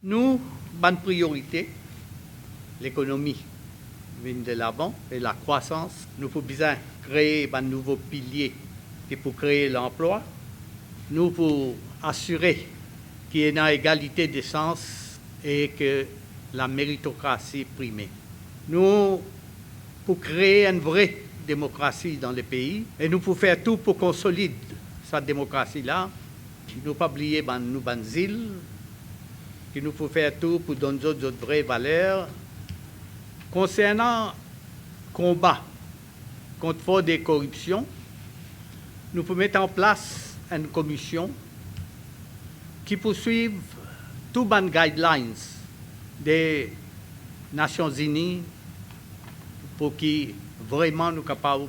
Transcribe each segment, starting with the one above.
Nous, bonne priorité, l'économie vient de l'avant et la croissance. Nous pouvons bien créer un nouveau pilier qui pour créer l'emploi. Nous pour assurer qu'il y ait une égalité des chances et que la méritocratie prime. Nous pour créer une vraie démocratie dans le pays et nous pour faire tout pour consolider cette démocratie-là. Nous pas oublier nos îles, que nous pouvons faire tout pour donner d'autres vraies valeurs. Concernant le combat contre fraude et corruption, nous pouvons mettre en place une commission qui poursuit toutes les guidelines des Nations Unies pour que vraiment nous soyons capables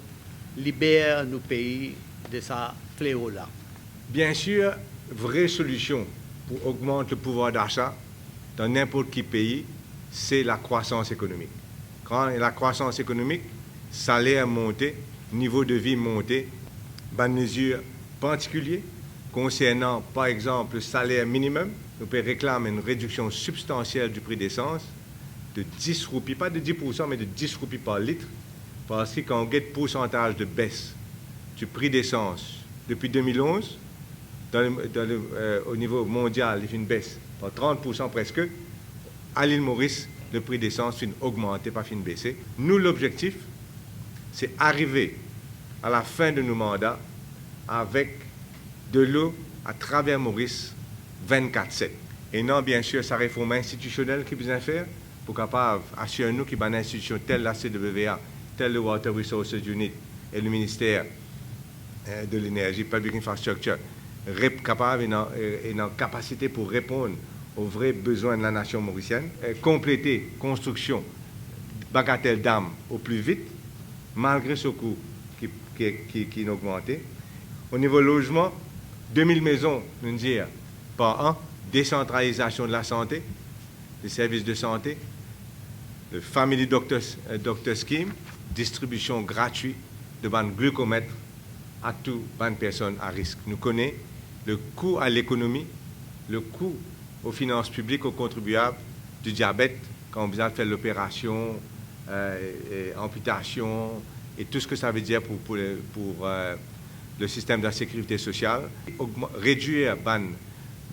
de libérer nos pays de ce fléau-là. Bien sûr, vraie solution pour augmenter le pouvoir d'achat dans n'importe quel pays, c'est la croissance économique. Quand la croissance économique, salaire monté, niveau de vie monté, une mesure particulière concernant, par exemple, le salaire minimum, nous pouvons réclamer une réduction substantielle du prix d'essence de 10 roupies, pas de 10%, mais de 10 roupies par litre, parce que quand on regarde le pourcentage de baisse du prix d'essence depuis 2011, au niveau mondial, il fait une baisse par 30% presque. À l'île Maurice, le prix d'essence fait augmenter, pas fait baisser. Nous, l'objectif, c'est arriver à la fin de nos mandats avec de l'eau à travers Maurice 24/7. Et non, bien sûr, sa réforme institutionnelle qui besoin de faire pour capable assurer nous qu'il y a une institution telle la CWA, telle le Water Resources Unit et le ministère de l'Énergie, Public Infrastructure, capable et dans capacité pour répondre aux vrais besoins de la nation mauricienne, compléter construction bagatelle d'âme au plus vite, malgré ce coût qui a augmenté. Au niveau logement, 2000 maisons, nous dire, par an, décentralisation de la santé, des services de santé, le Family Doctor Scheme, distribution gratuite de bandes glucomètres à toutes les personnes à risque. Nous connaissons le coût à l'économie, le coût aux finances publiques, aux contribuables du diabète, quand on a besoin de faire l'opération, amputation, et tout ce que ça veut dire pour le système de la sécurité sociale. Réduire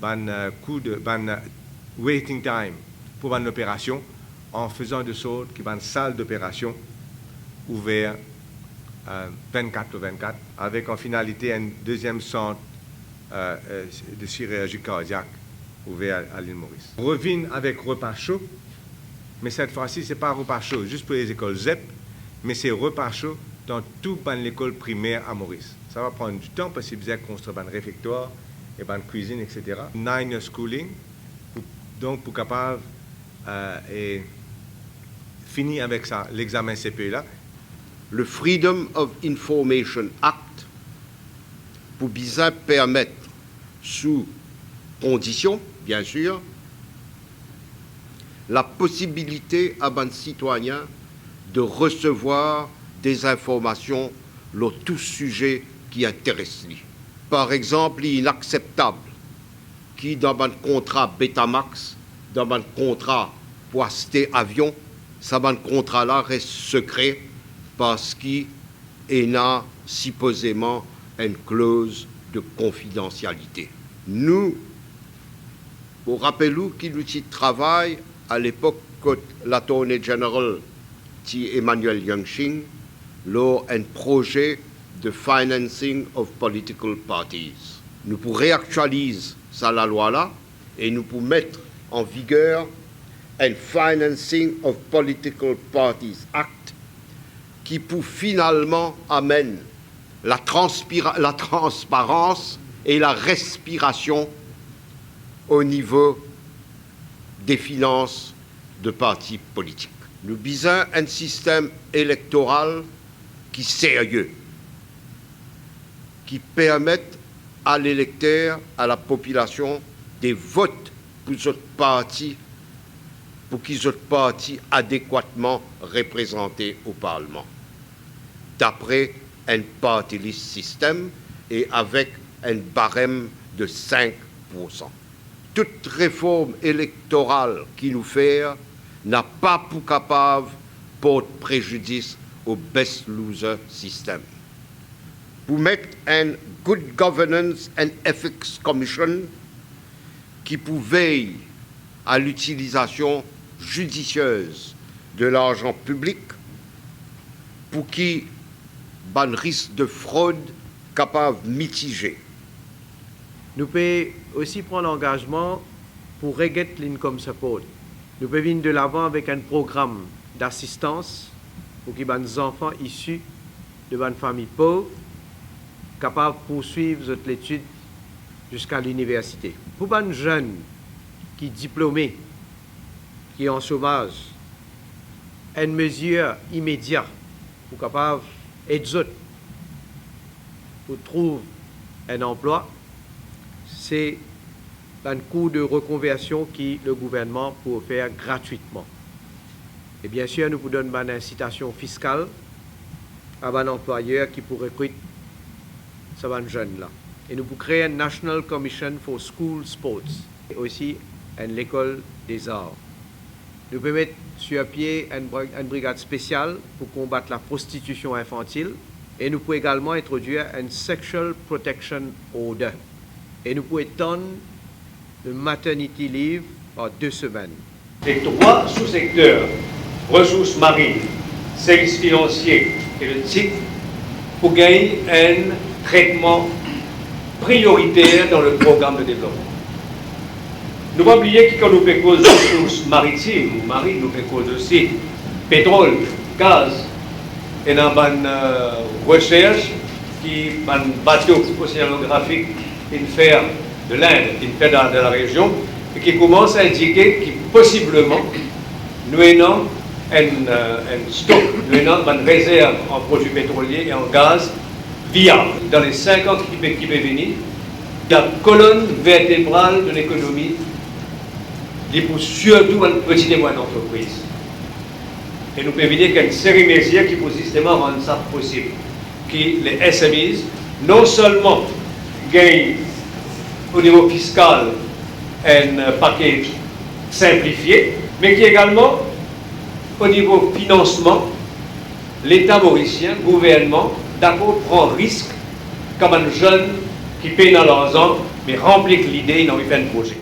le coût de waiting time pour l'opération en faisant de sorte qu'il y ait une salle d'opération ouverte 24/24, avec en finalité un deuxième centre de chirurgie cardiaque ouvert à l'île Maurice. On revient avec repas chaud, mais cette fois-ci, ce n'est pas repas chaud juste pour les écoles ZEP, mais c'est repas chaud dans toute l'école primaire à Maurice. Ça va prendre du temps parce qu'il faut construire un réfectoire et une cuisine, etc. 9 years schooling, donc pour capable et finir avec ça, l'examen CPE-là. Le Freedom of Information Act pour bien permettre, sous conditions, bien sûr, la possibilité à un citoyen de recevoir des informations sur tout sujet qui intéresse lui. Par exemple, il est inacceptable qui dans un contrat Betamax, dans un contrat pour acheter avion, ça un contrat-là reste secret parce qu'il a supposément une clause de confidentialité. Nous, vous rappelez-vous qu'il nous travaille à l'époque quand l'Attorney General Emmanuel Yangching lors un projet de financing of political parties. Nous pourrons réactualiser ça la loi-là et nous pourrons mettre en vigueur un Financing of Political Parties Act qui pour finalement amène la transparence et la respiration au niveau des finances de partis politiques. Nous visons un système électoral qui est sérieux, qui permette à l'électeur, à la population, des votes pour ce parti, pour qu'ils soient partis adéquatement représentés au Parlement, d'après un party list système et avec un barème de 5%. toute réforme électorale qui nous fait n'a pas pour capable porte préjudice au best loser système. Pour mettre un Good Governance and Ethics Commission qui pour veiller à l'utilisation judicieuse de l'argent public pour qui ban risque de fraude capable mitiger. Nous pouvons aussi prendre l'engagement pour régler l'income support. Nous pouvons venir de l'avant avec un programme d'assistance pour que les enfants issus de familles pauvres capables de poursuivre l'étude jusqu'à l'université. Pour les jeunes qui sont diplômés, qui sont en chômage, une mesure immédiate pour capable d'aider pour trouver un emploi, c'est un cours de reconversion que le gouvernement peut faire gratuitement. Et bien sûr, nous vous donnons une incitation fiscale à un employeur qui pourrait recruter ces jeunes-là. Et nous pouvons créer une National Commission for School Sports et aussi une école des arts. Nous pouvons mettre sur pied une brigade spéciale pour combattre la prostitution infantile et nous pouvons également introduire un Sexual Protection Order. Et nous pouvons étendre le maternity leave en 2 semaines. Les 3 sous-secteurs, ressources marines, services financiers et le TIC, pour gagner un traitement prioritaire dans le programme de développement. Nous ne pouvons pas oublier que quand nous faisons des ressources maritimes ou marines, nous faisons aussi pétrole, gaz, et dans une recherche qui est un bateau océanographique une fer de l'Inde, une fer de la région, et qui commence à indiquer que possiblement nous avons un stock, nous avons une réserve en produits pétroliers et en gaz viable. Dans les 50 qui peuvent venir, la colonne vertébrale de l'économie est pour surtout une petite et moyenne entreprise. Et nous pouvons éviter qu'une série de mesures qui peuvent justement rendre ça possible. Que les SMEs, non seulement gagnent au niveau fiscal un package simplifié, mais qui également, au niveau financement, l'État mauricien, le gouvernement, d'accord, prend risque comme un jeune qui paye dans l'argent, mais remplit l'idée, il a envie de faire un projet.